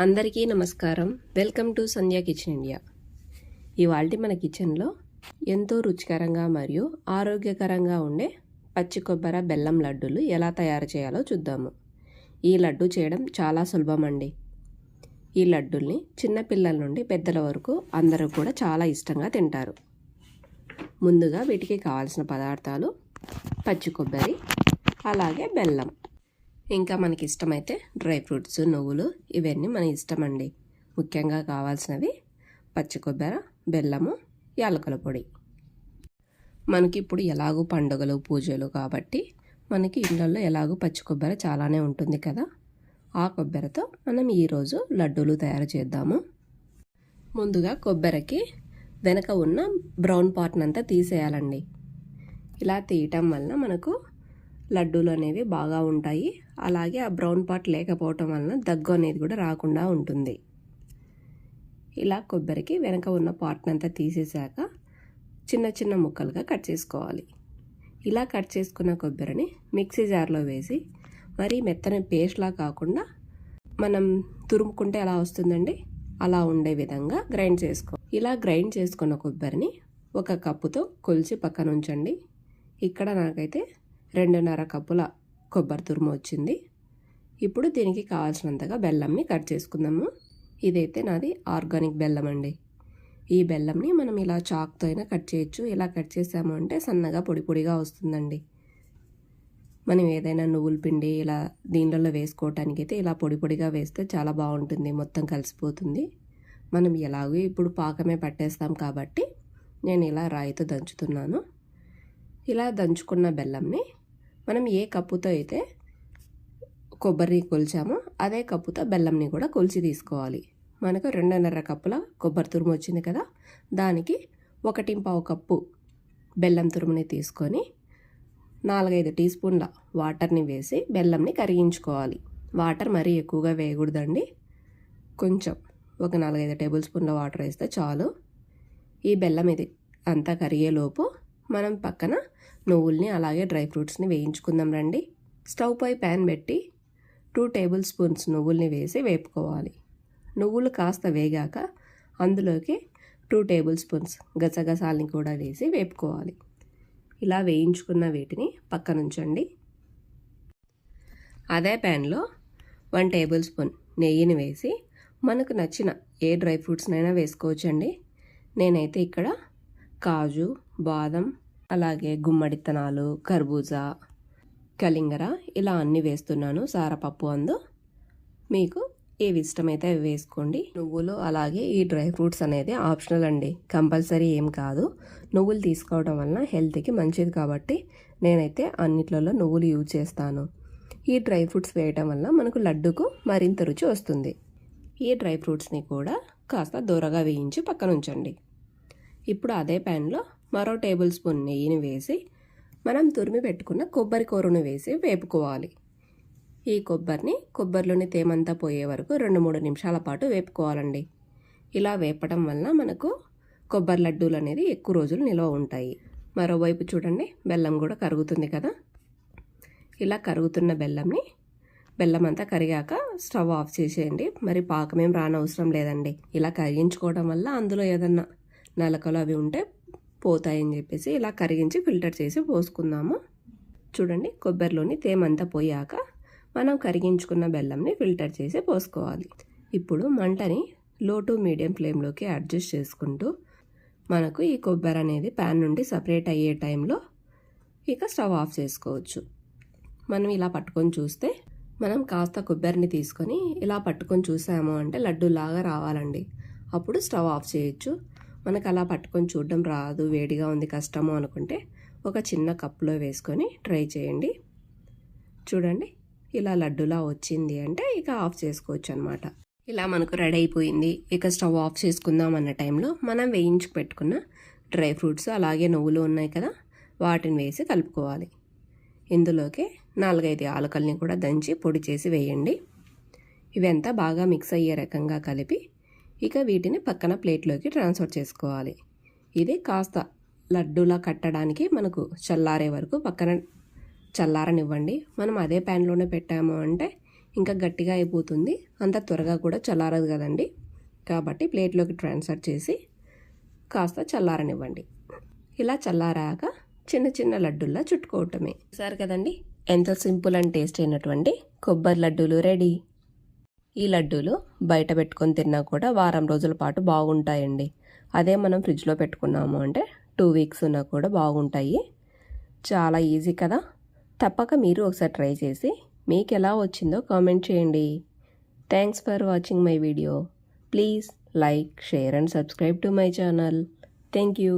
అందరికీ నమస్కారం. Welcome to Sandhya kitchen India. ఇవాల్టి మన కిచెన్లో ఎంతో రుచికరంగా మరియు ఆరోగ్యకరంగా ఉండే పచ్చి కొబ్బరి బెల్లం లడ్డూలు ఎలా తయారు చేయాలో చూద్దాము. ఈ లడ్డు చేయడం చాలా సులభం అండి. ఈ లడ్డూల్ని చిన్నపిల్లల నుండి పెద్దల వరకు అందరూ కూడా చాలా ఇష్టంగా తింటారు. ముందుగా వీటికి కావాల్సిన పదార్థాలు పచ్చి కొబ్బరి, అలాగే బెల్లం, ఇంకా మనకి ఇష్టమైతే డ్రై ఫ్రూట్స్, నువ్వులు, ఇవన్నీ మన ఇష్టం అండి. ముఖ్యంగా కావాల్సినవి పచ్చి కొబ్బరి, బెల్లము, యాలకుల పొడి. మనకి ఇప్పుడు ఎలాగూ పండుగలు, పూజలు కాబట్టి మనకి ఇళ్ళల్లో ఎలాగూ పచ్చి కొబ్బరి చాలానే ఉంటుంది కదా. ఆ కొబ్బరితో మనం ఈరోజు లడ్డూలు తయారు చేద్దాము. ముందుగా కొబ్బరికి వెనక ఉన్న బ్రౌన్ పార్ట్నంతా తీసేయాలండి. ఇలా తీయటం వలన మనకు లడ్డూలు అనేవి బాగా ఉంటాయి. అలాగే ఆ బ్రౌన్ పార్ట్ లేకపోవటం వలన దగ్గు అనేది కూడా రాకుండా ఉంటుంది. ఇలా కొబ్బరికి వెనక ఉన్న పార్ట్ని అంతా తీసేసాక చిన్న చిన్న ముక్కలుగా కట్ చేసుకోవాలి. ఇలా కట్ చేసుకున్న కొబ్బరిని మిక్సీ జార్లో వేసి మరీ మెత్తని పేస్ట్లా కాకుండా మనం తురుముకుంటే ఎలా వస్తుందండి, అలా ఉండే విధంగా గ్రైండ్ చేసుకో. ఇలా గ్రైండ్ చేసుకున్న కొబ్బరిని ఒక కప్పుతో కొలిచి పక్కన ఉంచండి. ఇక్కడ నాకైతే 2.5 కప్పుల కొబ్బరి తురుము వచ్చింది. ఇప్పుడు దీనికి కావాల్సినంతగా బెల్లంని కట్ చేసుకుందాము. ఇదైతే నాది ఆర్గానిక్ బెల్లం అండి. ఈ బెల్లంని మనం ఇలా చాక్తో అయినా కట్ చేయొచ్చు. ఇలా కట్ చేసాము అంటే సన్నగా పొడి పొడిగా వస్తుందండి. మనం ఏదైనా నువ్వుల పిండి ఇలా దీనిలో వేసుకోవటానికి అయితే ఇలా పొడి పొడిగా వేస్తే చాలా బాగుంటుంది, మొత్తం కలిసిపోతుంది. మనం ఎలాగో ఇప్పుడు పాకమే పట్టేస్తాం కాబట్టి నేను ఇలా రాయితో దంచుతున్నాను. ఇలా దంచుకున్న బెల్లంని మనం ఏ కప్పుతో అయితే కొబ్బరిని కొలిచామో అదే కప్పుతో బెల్లంని కూడా కొలిచి తీసుకోవాలి. మనకు 2.5 కప్పుల కొబ్బరి తురుము వచ్చింది కదా, దానికి 1.25 కప్పు బెల్లం తురుముని తీసుకొని 4-5 టీ స్పూన్ల వాటర్ని వేసి బెల్లంని కరిగించుకోవాలి. వాటర్ మరీ ఎక్కువగా వేయకూడదండి, కొంచెం ఒక 4-5 టేబుల్ స్పూన్ల వాటర్ వేస్తే చాలు. ఈ బెల్లం ఇది అంతా కరిగేలోపు మనం పక్కన నువ్వుల్ని అలాగే డ్రై ఫ్రూట్స్ని వేయించుకుందాం రండి. స్టవ్ పై ప్యాన్ పెట్టి 2 టేబుల్ స్పూన్స్ నువ్వుల్ని వేసి వేపుకోవాలి. నువ్వులు కాస్త వేగాక అందులోకి 2 టేబుల్ స్పూన్స్ గసగసాలని కూడా వేసి వేపుకోవాలి. ఇలా వేయించుకున్న వీటిని పక్కన ఉంచండి. అదే ప్యాన్లో 1 టేబుల్ స్పూన్ నెయ్యిని వేసి మనకు నచ్చిన ఏ డ్రై ఫ్రూట్స్నైనా వేసుకోవచ్చండి. నేనైతే ఇక్కడ కాజు, బాదం, అలాగే గుమ్మడిత్తనాలు, కర్బూజా, కలింగర ఇలా అన్నీ వేస్తున్నాను. సారపప్పు అందు మీకు ఏవి ఇష్టమైతే అవి వేసుకోండి. నువ్వులు అలాగే ఈ డ్రై ఫ్రూట్స్ అనేది ఆప్షనల్ అండి, కంపల్సరీ ఏం కాదు. నువ్వులు తీసుకోవడం వలన హెల్త్కి మంచిది కాబట్టి నేనైతే అన్నిట్లలో నువ్వులు యూజ్ చేస్తాను. ఈ డ్రై ఫ్రూట్స్ వేయటం వల్ల మనకు లడ్డుకు మరింత రుచి వస్తుంది. ఈ డ్రై ఫ్రూట్స్ని కూడా కాస్త దూరగా వేయించి పక్కన ఉంచండి. ఇప్పుడు అదే ప్యాన్లో మరో టేబుల్ స్పూన్ నెయ్యిని వేసి మనం తురిమి పెట్టుకున్న కొబ్బరి కూరను వేసి వేపుకోవాలి. ఈ కొబ్బరిలోని తేమంతా పోయే వరకు 2-3 నిమిషాల పాటు వేపుకోవాలండి. ఇలా వేపడం వలన మనకు కొబ్బరి లడ్డూలు అనేది ఎక్కువ రోజులు నిల్వ ఉంటాయి. మరోవైపు చూడండి, బెల్లం కూడా కరుగుతుంది కదా. ఇలా కరుగుతున్న బెల్లం అంతా కరిగాక స్టవ్ ఆఫ్ చేసేయండి. మరి పాకమేం రానవసరం లేదండి. ఇలా కరిగించుకోవడం వల్ల అందులో ఏదన్నా నలకలు అవి ఉంటే పోతాయని చెప్పేసి ఇలా కరిగించి ఫిల్టర్ చేసి పోసుకుందాము. చూడండి, కొబ్బరిలోని తేమంతా పోయాక మనం కరిగించుకున్న బెల్లంని ఫిల్టర్ చేసి పోసుకోవాలి. ఇప్పుడు మంటని లో టు మీడియం ఫ్లేమ్లోకి అడ్జస్ట్ చేసుకుంటూ మనకు ఈ కొబ్బరి అనేది ప్యాన్ నుండి సపరేట్ అయ్యే టైంలో ఇక స్టవ్ ఆఫ్ చేసుకోవచ్చు. మనం ఇలా పట్టుకొని చూస్తే, మనం కాస్త కొబ్బరిని తీసుకొని ఇలా పట్టుకొని చూసాము అంటే లడ్డూలాగా రావాలండి. అప్పుడు స్టవ్ ఆఫ్ చేయొచ్చు. మనకు అలా పట్టుకొని చూడడం రాదు, వేడిగా ఉంది, కష్టము అనుకుంటే ఒక చిన్న కప్పులో వేసుకొని ట్రై చేయండి. చూడండి, ఇలా లడ్డూలా వచ్చింది అంటే ఇక ఆఫ్ చేసుకోవచ్చు అనమాట. ఇలా మనకు రెడీ అయిపోయింది. ఇక స్టవ్ ఆఫ్ చేసుకుందాం అన్న టైంలో మనం వేయించి పెట్టుకున్న డ్రై ఫ్రూట్స్ అలాగే నువ్వులు ఉన్నాయి కదా, వాటిని వేసి కలుపుకోవాలి. ఇందులోకి 4-5 యాలకుల్ని కూడా దంచి పొడి చేసి వేయండి. ఇవంతా బాగా మిక్స్ అయ్యే రకంగా కలిపి ఇక వీటిని పక్కన ప్లేట్లోకి ట్రాన్స్ఫర్ చేసుకోవాలి. ఇది కాస్త లడ్డూలా కట్టడానికి మనకు చల్లారే వరకు పక్కన చల్లారనివ్వండి. మనం అదే ప్యాన్లోనే పెట్టాము అంటే ఇంకా గట్టిగా అయిపోతుంది, అంత త్వరగా కూడా చల్లారదు కదండి. కాబట్టి ప్లేట్లోకి ట్రాన్స్ఫర్ చేసి కాస్త చల్లారనివ్వండి. ఇలా చల్లారాక చిన్న చిన్న లడ్డూల్లా చుట్టుకోవటమే. సరే కదండి, ఎంతో సింపుల్ అండ్ టేస్ట్ అయినటువంటి కొబ్బరి లడ్డూలు రెడీ. ఈ లడ్డూలు బయట పెట్టుకొని తిన్నా కూడా వారం రోజుల పాటు బాగుంటాయండి. అదే మనం ఫ్రిడ్జ్లో పెట్టుకున్నాము అంటే 2 వీక్స్ ఉన్నా కూడా బాగుంటాయి. చాలా ఈజీ కదా. తప్పక మీరు ఒకసారి ట్రై చేసి మీకు ఎలా వచ్చిందో కామెంట్ చేయండి. Thanks for watching my video. Please like, share and subscribe to my channel. Thank you.